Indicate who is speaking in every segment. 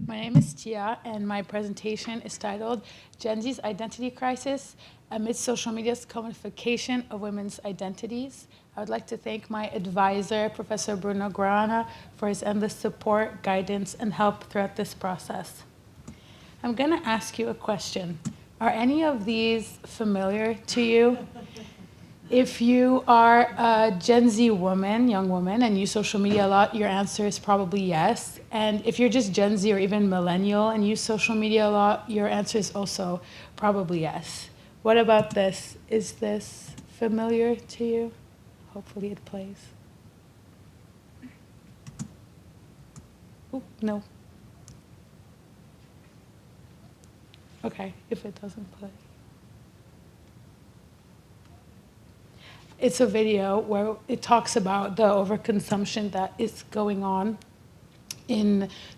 Speaker 1: My name is Tia, and my presentation is titled Gen Z's Identity Crisis Amidst Social Media's Commodification of Women's Identities. I would like to thank my advisor, Professor Bruno Guarana, for his endless support, guidance, and help throughout this process. I'm going to ask you a question. Are any of these familiar to you? If you are a Gen Z woman, young woman, and use social media a lot, your answer is probably yes. And if you're just Gen Z or even millennial and use social media a lot, your answer is also probably yes. What about this? Is this familiar to you? Hopefully it plays. Oh, no. Okay, if it doesn't play. It's a video where it talks about the overconsumption that is going on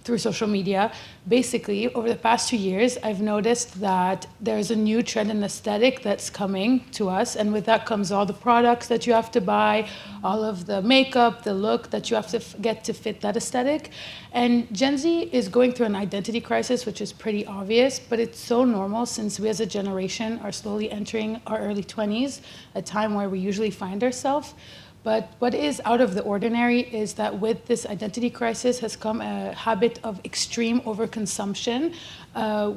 Speaker 1: through social media. Basically, over the past 2 years, I've noticed that there's a new trend in aesthetic that's coming to us, and with that comes all the products that you have to buy, all of the makeup, the look that you have to get to fit that aesthetic. And Gen Z is going through an identity crisis, which is pretty obvious, but it's so normal since we as a generation are slowly entering our early 20s, a time where we usually find ourselves. But what is out of the ordinary is that with this identity crisis has come a habit of extreme overconsumption,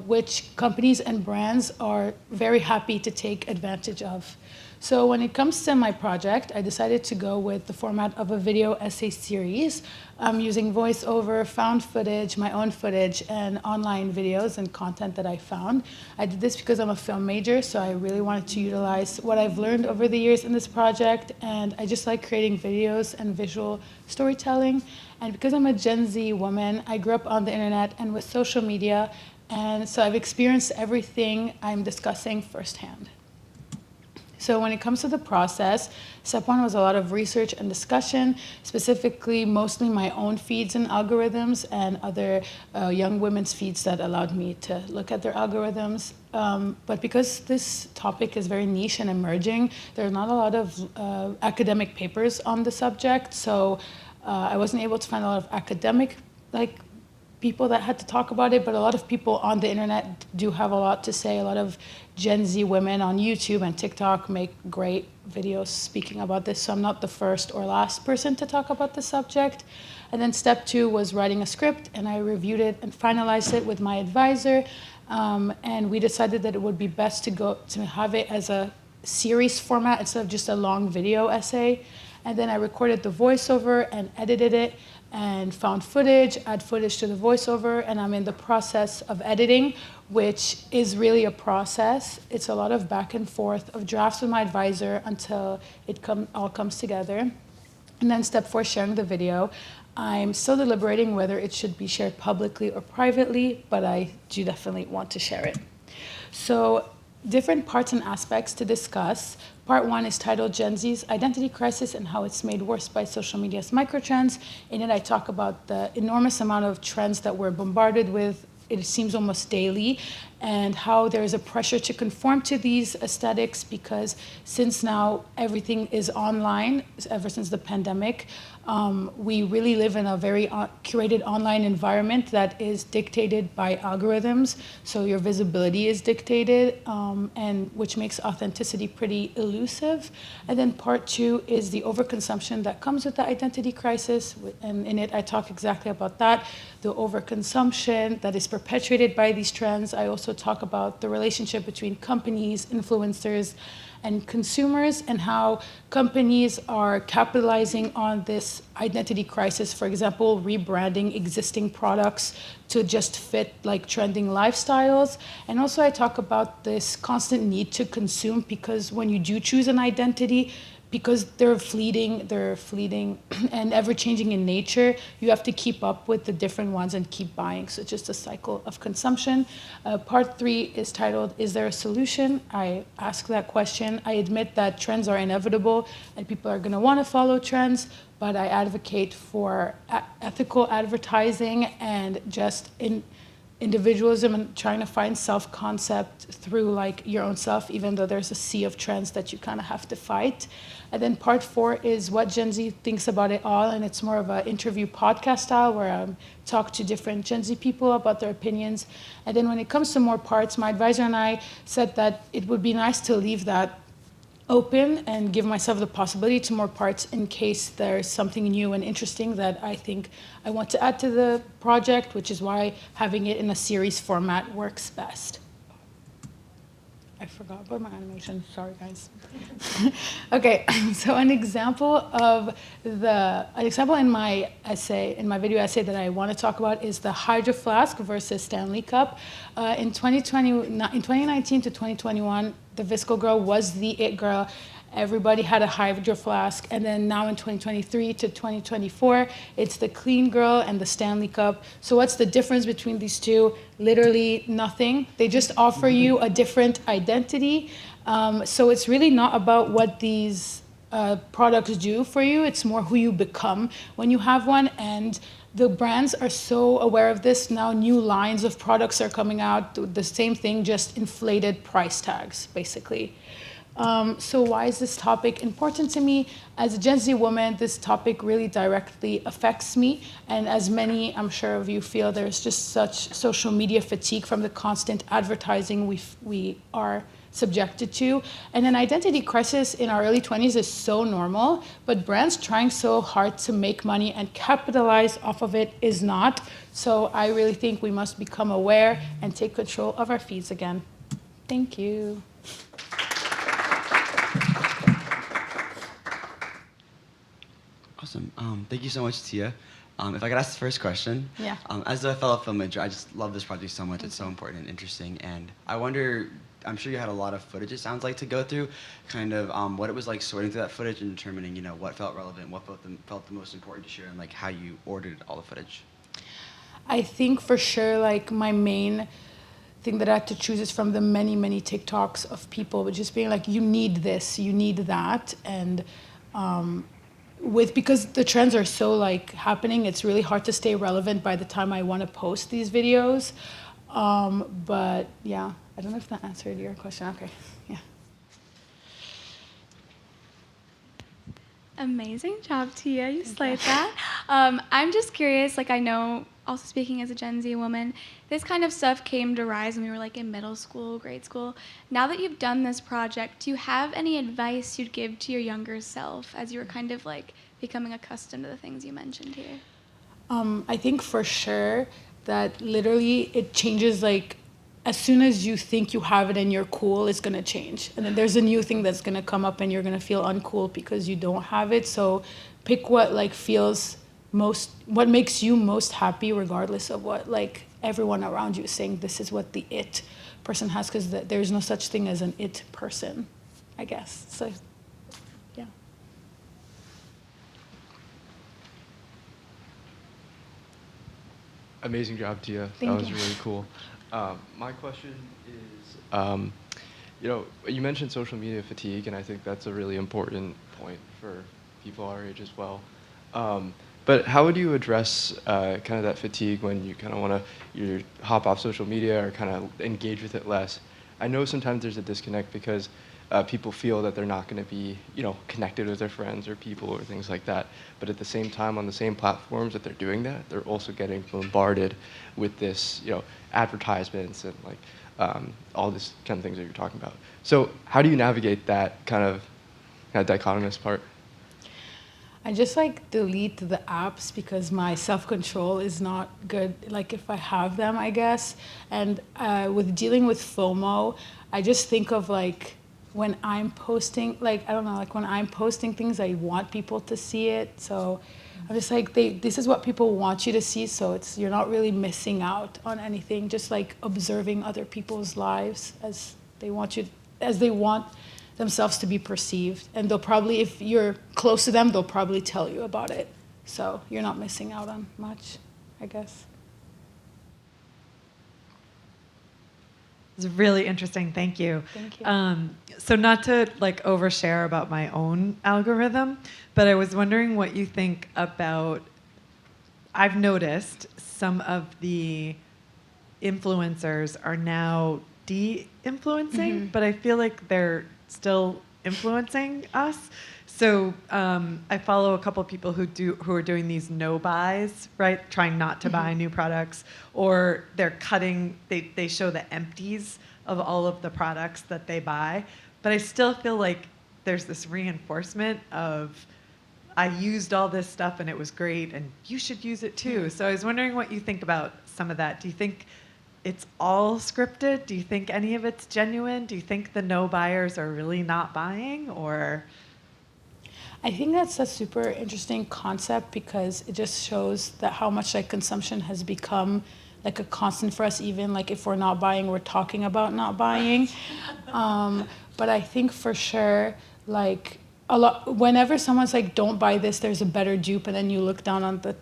Speaker 1: which companies and brands are very happy to take advantage of. So when it comes to my project, I decided to go with the format of a video essay series. I'm using voiceover, found footage, my own footage, and online videos and content that I found. I did this because I'm a film major, so I really wanted to utilize what I've learned over the years in this project, and I just like creating videos and visual storytelling. And because I'm a Gen Z woman, I grew up on the internet and with social media, and so I've experienced everything I'm discussing firsthand. So when it comes to the process, step one was a lot of research and discussion, specifically mostly my own feeds and algorithms and other young women's feeds that allowed me to look at their algorithms. But because this topic is very niche and emerging, there are not a lot of academic papers on the subject, so I wasn't able to find a lot of academic people that had to talk about it, but a lot of people on the internet do have a lot to say. A lot of Gen Z women on YouTube and TikTok make great videos speaking about this, so I'm not the first or last person to talk about the subject. And then step two was writing a script, and I reviewed it and finalized it with my advisor, and we decided that it would be best to have it as a series format instead of just a long video essay. And then I recorded the voiceover and edited it and found footage, add footage to the voiceover, and I'm in the process of editing, which is really a process. It's a lot of back and forth of drafts with my advisor until it all comes together. And then step four, sharing the video. I'm still deliberating whether it should be shared publicly or privately, but I do definitely want to share it. So different parts and aspects to discuss. Part one is titled Gen Z's Identity Crisis and How It's Made Worse by Social Media's Microtrends. In it, I talk about the enormous amount of trends that we're bombarded with, it seems almost daily, and how there is a pressure to conform to these aesthetics because since now everything is online, ever since the pandemic, we really live in a very curated online environment that is dictated by algorithms. So your visibility is dictated, and which makes authenticity pretty elusive. And then part two is the overconsumption that comes with the identity crisis. And in it, I talk exactly about that, the overconsumption that is perpetuated by these trends. I also talk about the relationship between companies, influencers, and consumers, and how companies are capitalizing on this identity crisis, for example, rebranding existing products to just fit like trending lifestyles. And also I talk about this constant need to consume, because when you do choose an identity, because they're fleeting and ever-changing in nature, you have to keep up with the different ones and keep buying. So it's just a cycle of consumption. Part three is titled, Is There a Solution? I ask that question. I admit that trends are inevitable and people are gonna wanna follow trends, but I advocate for ethical advertising and just individualism and trying to find self-concept through like your own self, even though there's a sea of trends that you kind of have to fight. And then part 4 is what Gen Z thinks about it all, and it's more of an interview podcast style where I talk to different Gen Z people about their opinions. And then when it comes to more parts, my advisor and I said that it would be nice to leave that open and give myself the possibility to more parts in case there's something new and interesting that I think I want to add to the project, which is why having it in a series format works best. I forgot about my animation, sorry guys. Okay, so an example in my essay, in my video essay that I want to talk about is the Hydro Flask versus Stanley Cup. In 2019 to 2021, the Visco girl was the it girl. Everybody had a Hydro Flask, and then now in 2023 to 2024, it's the clean girl and the Stanley Cup. So what's the difference between these two? Literally nothing. They just offer you a different identity. So it's really not about what these products do for you. It's more who you become when you have one. And the brands are so aware of this. Now new lines of products are coming out. The same thing, just inflated price tags, basically. So why is this topic important to me? As a Gen Z woman, this topic really directly affects me. And as many, I'm sure of you feel, there's just such social media fatigue from the constant advertising we are subjected to. And an identity crisis in our early 20s is so normal, but brands trying so hard to make money and capitalize off of it is not. So I really think we must become aware and take control of our feeds again. Thank you.
Speaker 2: Awesome. Thank you so much, Tia. If I could ask the first question.
Speaker 1: Yeah.
Speaker 2: As a fellow filmmaker, I just love this project so much. It's so important and interesting. And I wonder, I'm sure you had a lot of footage, it sounds like, to go through, kind of what it was like sorting through that footage and determining, what felt relevant, what felt the most important to share, and like how you ordered all the footage.
Speaker 1: I think for sure, like my main thing that I had to choose is from the many, many TikToks of people just being like, you need this, you need that. And because the trends are so like happening, it's really hard to stay relevant by the time I want to post these videos. But yeah, I don't know if that answered your question. Okay, yeah.
Speaker 3: Amazing job, Tia. You slayed that. I'm just curious, like I know, also speaking as a Gen Z woman, this kind of stuff came to rise when we were like in middle school, grade school. Now that you've done this project, do you have any advice you'd give to your younger self as you were kind of like becoming accustomed to the things you mentioned here?
Speaker 1: I think for sure that literally it changes, like as soon as you think you have it and you're cool, it's gonna change. And then there's a new thing that's gonna come up and you're gonna feel uncool because you don't have it. So pick what like what makes you most happy, regardless of what like everyone around you is saying this is what the it person has, because there's no such thing as an it person, I guess. So yeah.
Speaker 4: Amazing job, Tia.
Speaker 1: Thank
Speaker 4: that was
Speaker 1: you.
Speaker 4: really cool. My question is, you mentioned social media fatigue, and I think that's a really important point for people our age as well. But how would you address kind of that fatigue when you kind of want to hop off social media or kind of engage with it less? I know sometimes there's a disconnect because people feel that they're not going to be, connected with their friends or people or things like that. But at the same time, on the same platforms that they're doing that, they're also getting bombarded with this, advertisements and like all this kind of things that you're talking about. So how do you navigate that kind of dichotomous part?
Speaker 1: I just like delete the apps because my self-control is not good, like if I have them, I guess. And with dealing with FOMO, I just think of like when I'm posting, like, I don't know, like when I'm posting things, I want people to see it. So I'm just like, this is what people want you to see. So you're not really missing out on anything, just like observing other people's lives as they want themselves to be perceived. And they'll probably, if you're close to them, they'll probably tell you about it. So you're not missing out on much, I guess.
Speaker 5: It's really interesting. Thank you.
Speaker 1: Thank you.
Speaker 5: So not to like overshare about my own algorithm, but I was wondering what you think about, I've noticed some of the influencers are now de-influencing, but I feel like they're still influencing us. So I follow a couple people who are doing these no buys, right? Trying not to buy new products, or they're cutting. They show the empties of all of the products that they buy. But I still feel like there's this reinforcement of, I used all this stuff and it was great, and you should use it too. So I was wondering what you think about some of that. Do you think it's all scripted? Do you think any of it's genuine? Do you think the no buyers are really not buying, or?
Speaker 1: I think that's a super interesting concept because it just shows that how much like consumption has become like a constant for us. Even like if we're not buying, we're talking about not buying. But I think for sure, like a lot, whenever someone's like, don't buy this, there's a better dupe, and then you look down on the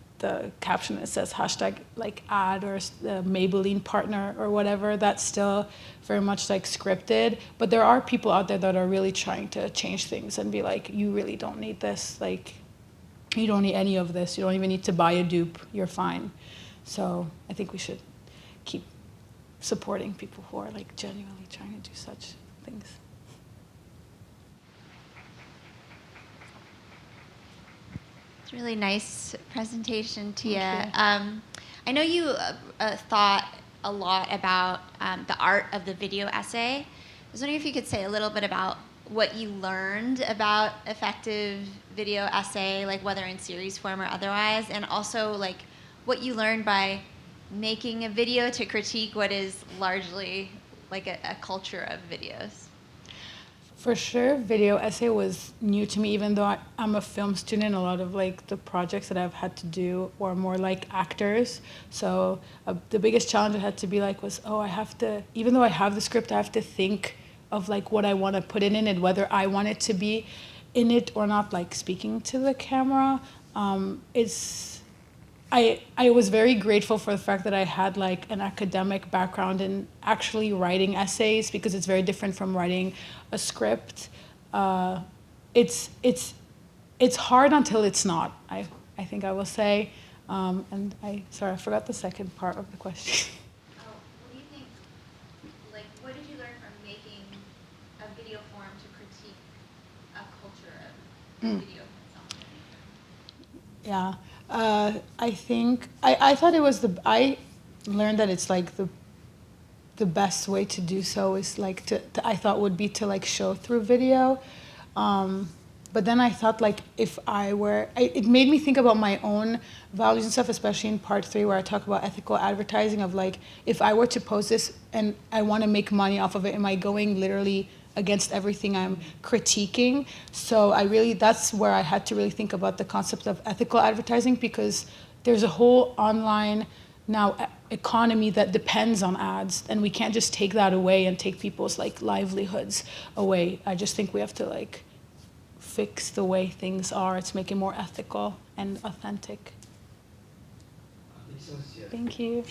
Speaker 1: caption that says hashtag like ad or the Maybelline partner or whatever, that's still very much like scripted. But there are people out there that are really trying to change things and be like, you really don't need this. Like, you don't need any of this. You don't even need to buy a dupe. You're fine. So I think we should keep supporting people who are like genuinely trying to do such things.
Speaker 6: It's a really nice presentation, Tia.
Speaker 1: Thank you.
Speaker 6: I know you thought a lot about the art of the video essay. I was wondering if you could say a little bit about what you learned about effective video essay, like whether in series form or otherwise, and also like what you learned by making a video to critique what is largely like a culture of videos.
Speaker 1: For sure, video essay was new to me, even though I'm a film student. A lot of like the projects that I've had to do were more like actors. So the biggest challenge I had to be like was, I have to, even though I have the script, I have to think of like what I want to put in it, whether I want it to be in it or not, like speaking to the camera. I was very grateful for the fact that I had like an academic background in actually writing essays, because it's very different from writing a script. It's hard until it's not, I think I will say. And I forgot the second part of the question.
Speaker 6: Oh, what do you think, like, what did you learn from making a video form to critique a culture of video consumption?
Speaker 1: Yeah. I think I thought it was I learned that it's like the best way to do so is like I thought would be to like show through video, but then I thought like if it made me think about my own values and stuff, especially in part 3 where I talk about ethical advertising, of like, if I were to post this and I want to make money off of it, am I going literally against everything I'm critiquing? So that's where I had to really think about the concept of ethical advertising, because there's a whole online now economy that depends on ads, and we can't just take that away and take people's like livelihoods away. I just think we have to like fix the way things are to make it more ethical and authentic. Thank you.